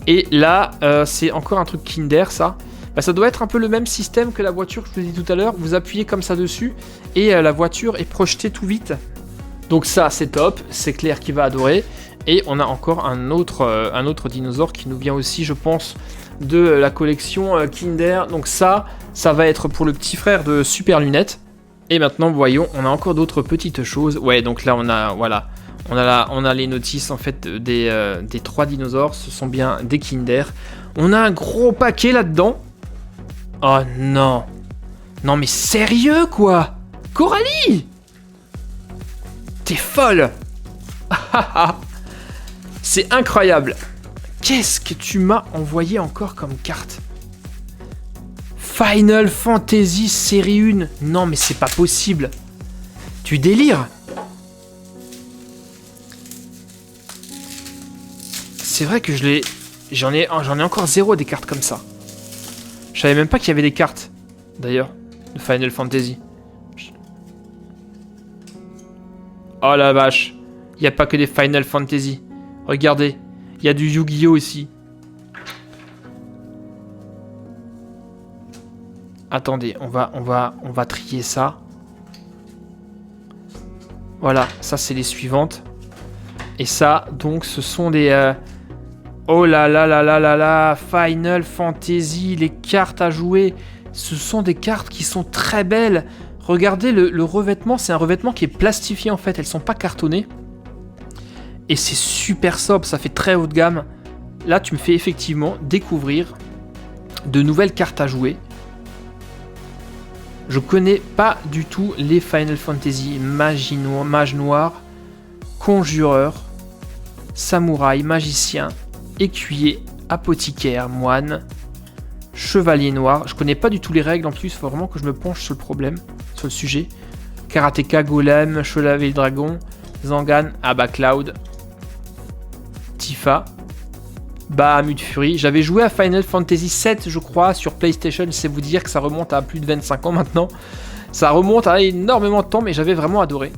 Et là, c'est encore un truc Kinder, ça. Bah, ça doit être un peu le même système que la voiture que je vous ai dit tout à l'heure. Vous appuyez comme ça dessus et la voiture est projetée tout vite. Donc ça, c'est top. C'est Claire qui va adorer. Et on a encore un autre dinosaure qui nous vient aussi, je pense, de la collection Kinder. Donc ça va être pour le petit frère de Super Lunette. Et maintenant, voyons, on a encore d'autres petites choses. Ouais, donc là, on a les notices en fait des 3 dinosaures. Ce sont bien des Kinder. On a un gros paquet là-dedans. Oh non. Non mais sérieux quoi? Coralie! T'es folle! C'est incroyable. Qu'est-ce que tu m'as envoyé encore comme carte? Final Fantasy série 1. Non mais c'est pas possible. Tu délires? C'est vrai que j'en ai encore 0 des cartes comme ça. Je savais même pas qu'il y avait des cartes, d'ailleurs, de Final Fantasy. Oh la vache. Il n'y a pas que des Final Fantasy. Regardez, il y a du Yu-Gi-Oh aussi. Attendez, on va trier ça. Voilà, ça c'est les suivantes. Et ça, donc, ce sont des... Oh là là là là là là, Final Fantasy, les cartes à jouer, ce sont des cartes qui sont très belles. Regardez le revêtement, c'est un revêtement qui est plastifié en fait, elles sont pas cartonnées. Et c'est super sobre, ça fait très haut de gamme. Là, tu me fais effectivement découvrir de nouvelles cartes à jouer. Je connais pas du tout les Final Fantasy, Mage Noir, Conjureur, Samouraï, Magicien, Écuyer, Apothicaire, Moine, Chevalier Noir. Je connais pas du tout les règles en plus, il faut vraiment que je me penche sur le sujet. Karateka, Golem, Chevalier Dragon, Zangan, Cloud, Tifa, Bahamut Fury. J'avais joué à Final Fantasy VII, je crois, sur PlayStation. C'est vous dire que ça remonte à plus de 25 ans maintenant. Ça remonte à énormément de temps, mais j'avais vraiment adoré.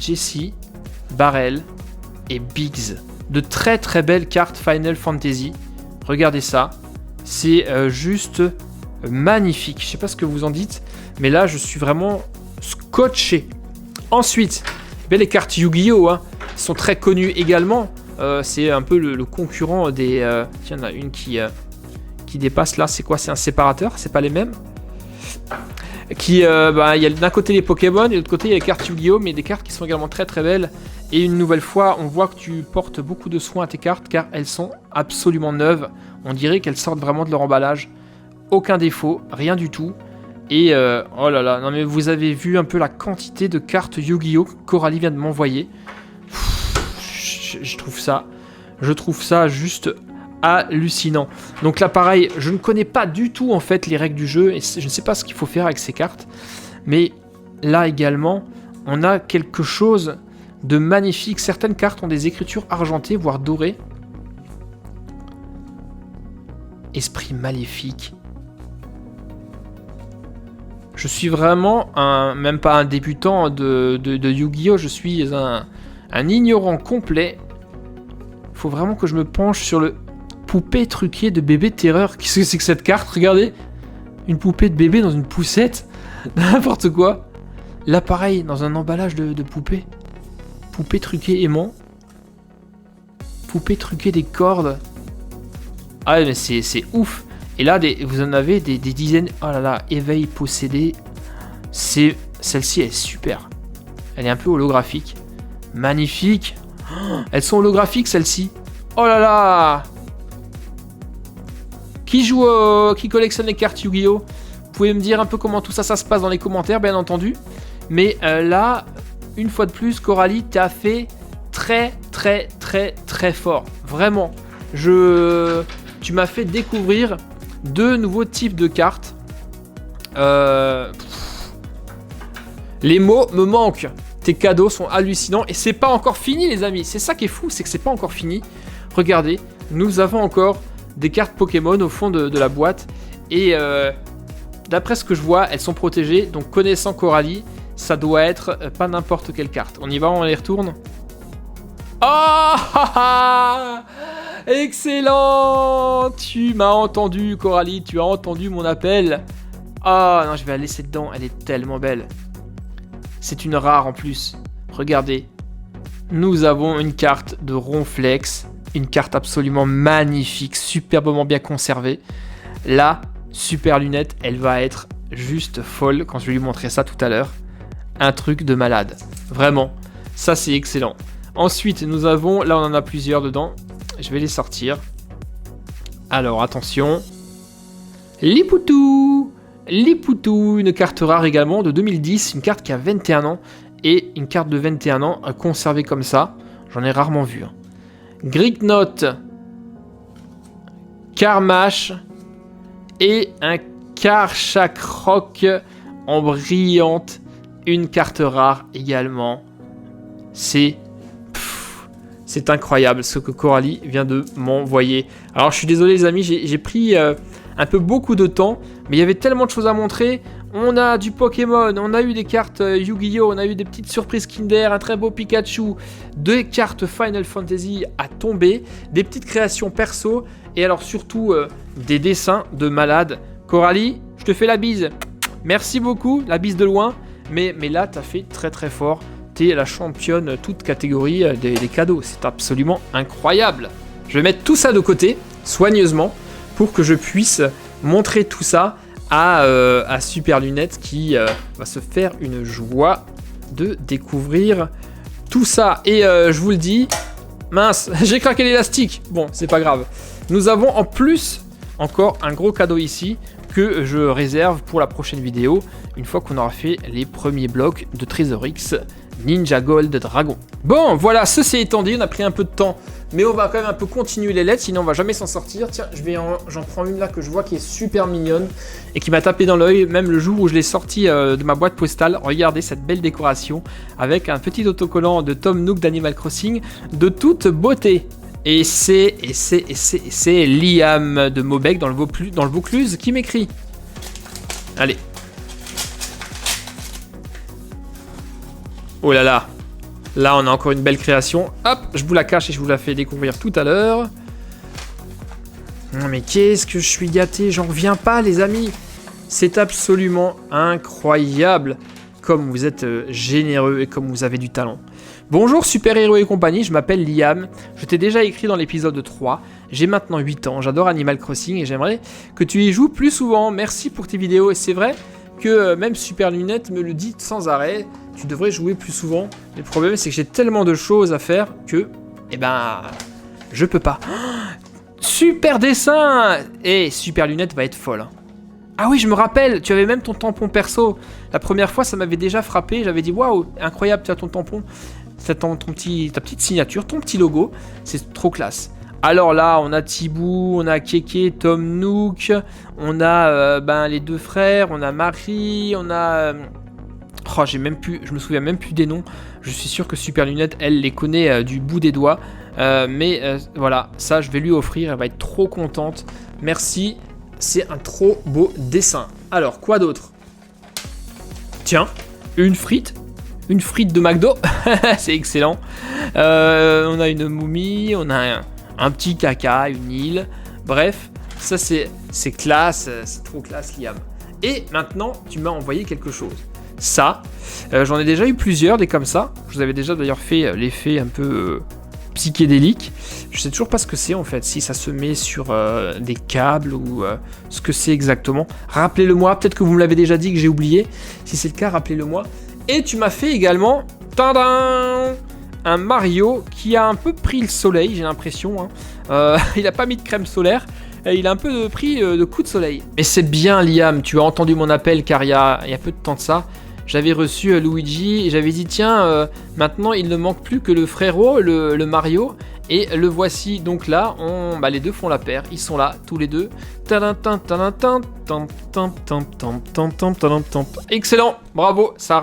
Jessie, Barrel et Biggs. De très très belles cartes Final Fantasy. Regardez ça. C'est juste magnifique. Je sais pas ce que vous en dites, mais là je suis vraiment scotché. Ensuite, les cartes Yu-Gi-Oh! Sont très connues également. C'est un peu le concurrent des... Tiens, il y en a une qui dépasse là. C'est quoi? C'est un séparateur? C'est pas les mêmes? Il y a d'un côté les Pokémon et de l'autre côté il y a les cartes Yu-Gi-Oh! Mais des cartes qui sont également très très belles. Et une nouvelle fois, on voit que tu portes beaucoup de soin à tes cartes car elles sont absolument neuves. On dirait qu'elles sortent vraiment de leur emballage. Aucun défaut, rien du tout. Et oh là là, non mais vous avez vu un peu la quantité de cartes Yu-Gi-Oh! Que Coralie vient de m'envoyer. Je trouve ça juste hallucinant. Donc là pareil, je ne connais pas du tout en fait les règles du jeu et je ne sais pas ce qu'il faut faire avec ces cartes, mais là également on a quelque chose de magnifique. Certaines cartes ont des écritures argentées voire dorées. Esprit maléfique. Je suis vraiment même pas un débutant de Yu-Gi-Oh! Je suis un ignorant complet. Il faut vraiment que je me penche sur le poupée truquée de bébé terreur. Qu'est-ce que c'est que cette carte? Regardez. Une poupée de bébé dans une poussette. N'importe quoi. Là, pareil, dans un emballage de poupée. Poupée truquée aimant. Poupée truquée des cordes. Ah, mais c'est ouf. Et là, vous en avez des dizaines. Oh là là, éveil possédé. Celle-ci, elle est super. Elle est un peu holographique. Magnifique. Oh, elles sont holographiques, celles-ci. Oh là là. Qui collectionne les cartes Yu-Gi-Oh! Vous pouvez me dire un peu comment tout ça se passe dans les commentaires, bien entendu. Mais là, une fois de plus, Coralie, t'as fait très, très, très, très fort. Vraiment. Tu m'as fait découvrir 2 nouveaux types de cartes. Les mots me manquent. Tes cadeaux sont hallucinants. Et c'est pas encore fini, les amis. C'est ça qui est fou, c'est que c'est pas encore fini. Regardez, nous avons encore des cartes Pokémon au fond de la boîte. Et d'après ce que je vois, elles sont protégées. Donc connaissant Coralie, ça doit être pas n'importe quelle carte. On y va, on les retourne. Oh excellent! Tu m'as entendu, Coralie, tu as entendu mon appel. Ah non, je vais la laisser dedans, elle est tellement belle. C'est une rare en plus. Regardez. Nous avons une carte de Ronflex, une carte absolument magnifique, superbement bien conservée. La super lunette, elle va être juste folle quand je vais lui montrer ça tout à l'heure. Un truc de malade. Vraiment, ça c'est excellent. Ensuite, nous avons, là on en a plusieurs dedans. Je vais les sortir. Alors, attention. Lipoutou, une carte rare également de 2010. Une carte qui a 21 ans. Et une carte de 21 ans conservée comme ça. J'en ai rarement vu. Gricknote. Karmash. Et un Karchakrok en brillante. Une carte rare également. C'est incroyable ce que Coralie vient de m'envoyer. Alors je suis désolé les amis, j'ai pris un peu beaucoup de temps, mais il y avait tellement de choses à montrer. On a du Pokémon, on a eu des cartes Yu-Gi-Oh! On a eu des petites surprises Kinder, un très beau Pikachu, 2 cartes Final Fantasy à tomber, des petites créations perso, et alors surtout des dessins de malades. Coralie, je te fais la bise. Merci beaucoup, la bise de loin, mais là t'as fait très très fort. T'es la championne toute catégorie des cadeaux. C'est absolument incroyable. Je vais mettre tout ça de côté, soigneusement, pour que je puisse montrer tout ça à Super Lunette qui va se faire une joie de découvrir tout ça. Et je vous le dis, mince, j'ai craqué l'élastique. Bon, c'est pas grave. Nous avons en plus encore un gros cadeau ici que je réserve pour la prochaine vidéo, une fois qu'on aura fait les premiers blocs de Trésor-X Ninja Gold Dragon. Bon, voilà, ceci étant dit, on a pris un peu de temps, mais on va quand même un peu continuer les lettres, sinon on va jamais s'en sortir. Tiens, j'en prends une là que je vois qui est super mignonne et qui m'a tapé dans l'œil, même le jour où je l'ai sortie de ma boîte postale. Regardez cette belle décoration avec un petit autocollant de Tom Nook d'Animal Crossing de toute beauté. Et c'est Liam de Mobec dans le Vaucluse qui m'écrit. Allez. Oh là là. Là, on a encore une belle création. Hop, je vous la cache et je vous la fais découvrir tout à l'heure. Non mais qu'est-ce que je suis gâté. J'en reviens pas, les amis. C'est absolument incroyable. Comme vous êtes généreux et comme vous avez du talent. Bonjour Super Héros et compagnie, je m'appelle Liam, je t'ai déjà écrit dans l'épisode 3, j'ai maintenant 8 ans, j'adore Animal Crossing et j'aimerais que tu y joues plus souvent, merci pour tes vidéos et c'est vrai que même Super Lunette me le dit sans arrêt, tu devrais jouer plus souvent, mais le problème c'est que j'ai tellement de choses à faire que, je peux pas. Super dessin. Et Super Lunette va être folle. Ah oui, je me rappelle, tu avais même ton tampon perso. La première fois, ça m'avait déjà frappé. J'avais dit, waouh, incroyable, tu as ton tampon. Ta petite signature, ton petit logo. C'est trop classe. Alors là, on a Thibaut, on a Keke, Tom Nook, on a les deux frères, on a Marie, on a... je me souviens même plus des noms. Je suis sûr que Super Lunette, elle les connaît du bout des doigts. Voilà, ça je vais lui offrir, elle va être trop contente. Merci, c'est un trop beau dessin. Alors, quoi d'autre? Tiens, une frite de McDo, c'est excellent. On a une momie, on a un petit caca, une île. Bref, ça c'est classe, c'est trop classe Liam. Et maintenant, tu m'as envoyé quelque chose. Ça, j'en ai déjà eu plusieurs des comme ça. Je vous avais déjà d'ailleurs fait l'effet un peu psychédélique. Je sais toujours pas ce que c'est en fait, si ça se met sur des câbles ou ce que c'est exactement. Rappelez-le moi, peut-être que vous me l'avez déjà dit que j'ai oublié. Si c'est le cas, rappelez-le moi. Et tu m'as fait également un Mario qui a un peu pris le soleil, j'ai l'impression. Il a pas mis de crème solaire. Il a un peu pris de coups de soleil. Mais c'est bien Liam, tu as entendu mon appel car il y a peu de temps de ça. J'avais reçu Luigi et j'avais dit tiens, maintenant il ne manque plus que le frérot, le Mario. Et le voici donc là, les deux font la paire, ils sont là tous les deux. Excellent, bravo, ça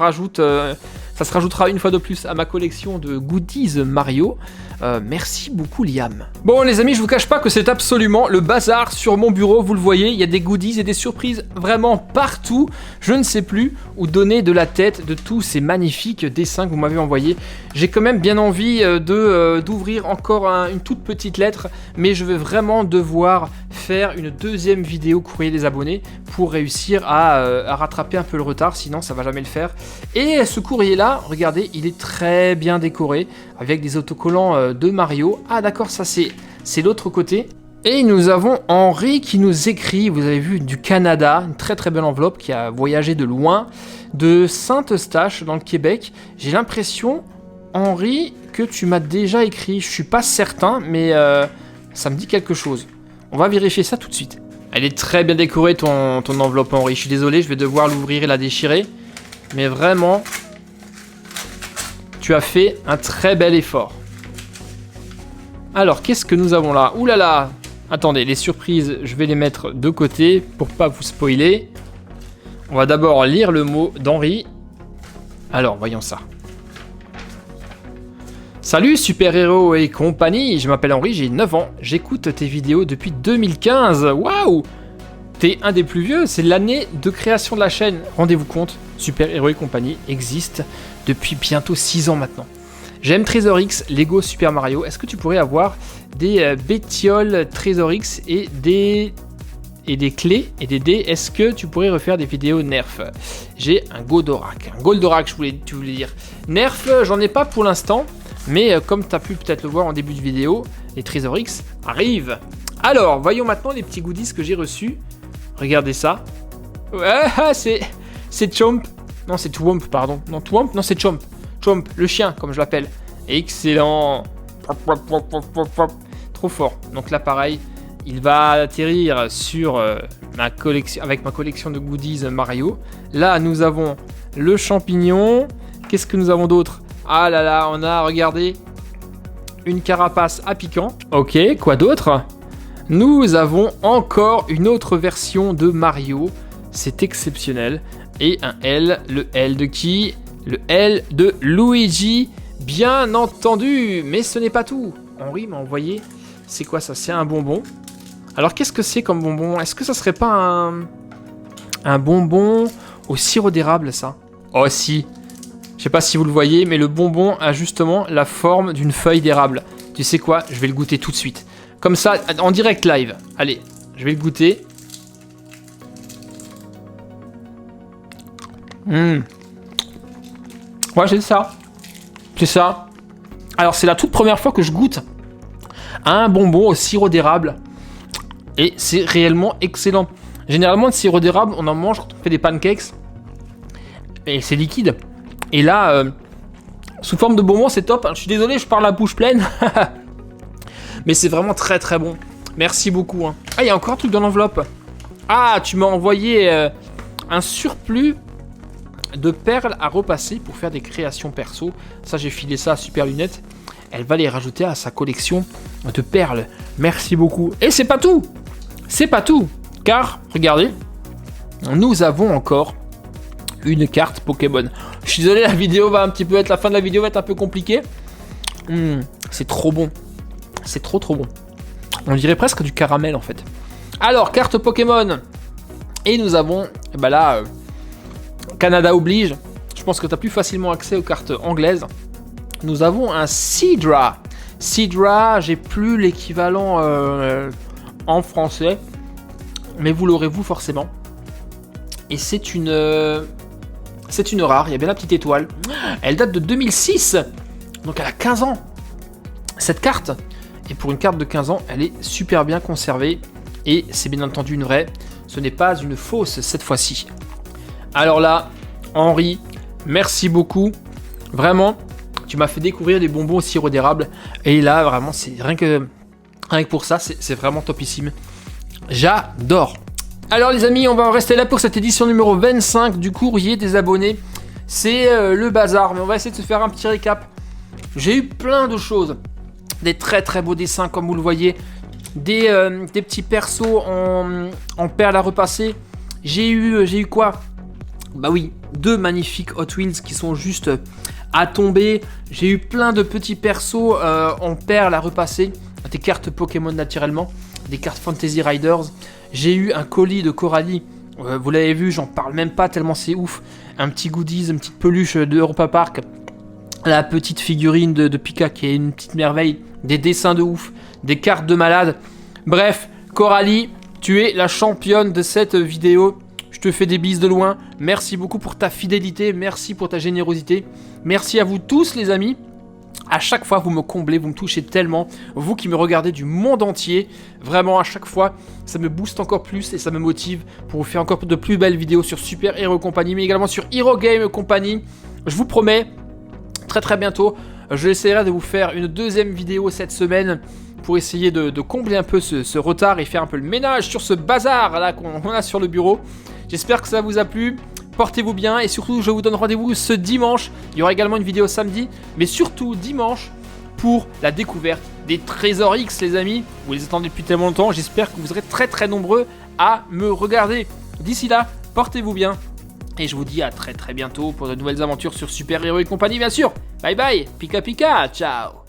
se rajoutera une fois de plus à ma collection de goodies Mario. Merci beaucoup Liam. Bon les amis, je vous cache pas que c'est absolument le bazar sur mon bureau, vous le voyez, il y a des goodies et des surprises vraiment partout. Je ne sais plus où donner de la tête de tous ces magnifiques dessins que vous m'avez envoyés. J'ai quand même bien envie d'ouvrir encore une toute petite lettre, mais je vais vraiment devoir faire une deuxième vidéo courrier des abonnés pour réussir à rattraper un peu le retard, sinon ça va jamais le faire. Et ce courrier là, regardez, il est très bien décoré avec des autocollants de Mario. Ah d'accord, ça c'est l'autre côté. Et nous avons Henri qui nous écrit, vous avez vu, du Canada, une très très belle enveloppe qui a voyagé de loin, de Saint-Eustache dans le Québec. J'ai l'impression, Henri, que tu m'as déjà écrit. Je suis pas certain, mais ça me dit quelque chose. On va vérifier ça tout de suite. Elle est très bien décorée ton enveloppe Henri. Je suis désolé, je vais devoir l'ouvrir et la déchirer. Mais vraiment, tu as fait un très bel effort. Alors, qu'est-ce que nous avons là? Ouh là là! Attendez, les surprises, je vais les mettre de côté pour pas vous spoiler. On va d'abord lire le mot d'Henri. Alors, voyons ça. Salut super-héros et compagnie, je m'appelle Henri, j'ai 9 ans, j'écoute tes vidéos depuis 2015, waouh! T'es un des plus vieux, c'est l'année de création de la chaîne. Rendez-vous compte, super-héros et compagnie existe depuis bientôt 6 ans maintenant. J'aime Trésor X, Lego Super Mario, est-ce que tu pourrais avoir des bétioles Trésor X et des clés et des dés? Est-ce que tu pourrais refaire des vidéos Nerf? J'ai un Goldorak, tu voulais dire. Nerf, j'en ai pas pour l'instant. Mais comme tu as pu peut-être le voir en début de vidéo, les Trésor X arrivent. Alors, voyons maintenant les petits goodies que j'ai reçus. Regardez ça. Ouais, c'est Chomp. Non, c'est Twomp, pardon. Non, Twomp, non, c'est Chomp. Chomp, le chien, comme je l'appelle. Excellent. Trop fort. Donc là, pareil, il va atterrir sur ma collection de goodies Mario. Là, nous avons le champignon. Qu'est-ce que nous avons d'autre? Ah là là, on a, regardez, une carapace à piquant. Ok, quoi d'autre? Nous avons encore une autre version de Mario. C'est exceptionnel. Et un L. Le L de qui? Le L de Luigi, bien entendu. Mais ce n'est pas tout. Henri m'a envoyé... C'est quoi ça? C'est un bonbon. Alors, qu'est-ce que c'est comme bonbon? Est-ce que ça serait pas un bonbon au sirop d'érable, ça? Oh si. Je sais pas si vous le voyez, mais le bonbon a justement la forme d'une feuille d'érable. Tu sais quoi? Je vais le goûter tout de suite. Comme ça, en direct live. Allez, je vais le goûter. Ouais, c'est ça. C'est ça. Alors, c'est la toute première fois que je goûte un bonbon au sirop d'érable. Et c'est réellement excellent. Généralement, le sirop d'érable, on en mange quand on fait des pancakes. Et c'est liquide. Et là, sous forme de bonbon, c'est top. Je suis désolé, je parle la bouche pleine. Mais c'est vraiment très très bon. Merci beaucoup. Hein. Ah, il y a encore un truc dans l'enveloppe. Ah, tu m'as envoyé un surplus de perles à repasser pour faire des créations perso. Ça, j'ai filé ça à Super Lunette. elle va les rajouter à sa collection de perles. Merci beaucoup. Et c'est pas tout. C'est pas tout. Car, regardez, nous avons encore une carte Pokémon. Je suis désolé, la fin de la vidéo va être un peu compliquée. C'est trop bon. C'est trop bon. On dirait presque du caramel en fait. Alors, carte Pokémon. Et nous avons, Canada oblige. Je pense que tu as plus facilement accès aux cartes anglaises. Nous avons un Seadra. Seadra, j'ai plus l'équivalent en français. Mais vous l'aurez vous forcément. Et c'est une rare. Il y a bien la petite étoile. Elle date de 2006. Donc elle a 15 ans. Cette carte. Et pour une carte de 15 ans, elle est super bien conservée. Et c'est bien entendu une vraie. Ce n'est pas une fausse cette fois-ci. Alors là, Henri, merci beaucoup. Vraiment, tu m'as fait découvrir des bonbons au sirop d'érable. Et là, vraiment, c'est rien que pour ça, c'est vraiment topissime. J'adore. Alors les amis, on va en rester là pour cette édition numéro 25 du courrier des abonnés. C'est le bazar, mais on va essayer de se faire un petit récap. J'ai eu plein de choses. Des très beaux dessins comme vous le voyez. Des petits persos en perles à repasser. J'ai eu quoi? Bah oui, 2 magnifiques Hot Wheels qui sont juste à tomber. J'ai eu plein de petits persos en perles à repasser. Des cartes Pokémon naturellement. Des cartes Fantasy Riders. J'ai eu un colis de Coralie. Vous l'avez vu, j'en parle même pas tellement c'est ouf. Un petit goodies, une petite peluche de Europa Park. La petite figurine de Pika qui est une petite merveille. Des dessins de ouf. Des cartes de malade. Bref, Coralie, tu es la championne de cette vidéo. Je te fais des bises de loin. Merci beaucoup pour ta fidélité. Merci pour ta générosité. Merci à vous tous les amis. À chaque fois, vous me comblez, vous me touchez tellement. Vous qui me regardez du monde entier. Vraiment, à chaque fois, ça me booste encore plus et ça me motive pour vous faire encore de plus belles vidéos sur Super Hero Company, mais également sur Hero Game Company. Je vous promets, très bientôt, je essaierai de vous faire une deuxième vidéo cette semaine pour essayer de combler un peu ce retard et faire un peu le ménage sur ce bazar là qu'on a sur le bureau. J'espère que ça vous a plu. Portez-vous bien et surtout je vous donne rendez-vous ce dimanche. Il y aura également une vidéo samedi, mais surtout dimanche pour la découverte des trésors X les amis. Vous les attendez depuis tellement longtemps, j'espère que vous serez très nombreux à me regarder. D'ici là, portez-vous bien et je vous dis à très bientôt pour de nouvelles aventures sur Super Hero et compagnie bien sûr. Bye bye, pika pika, ciao.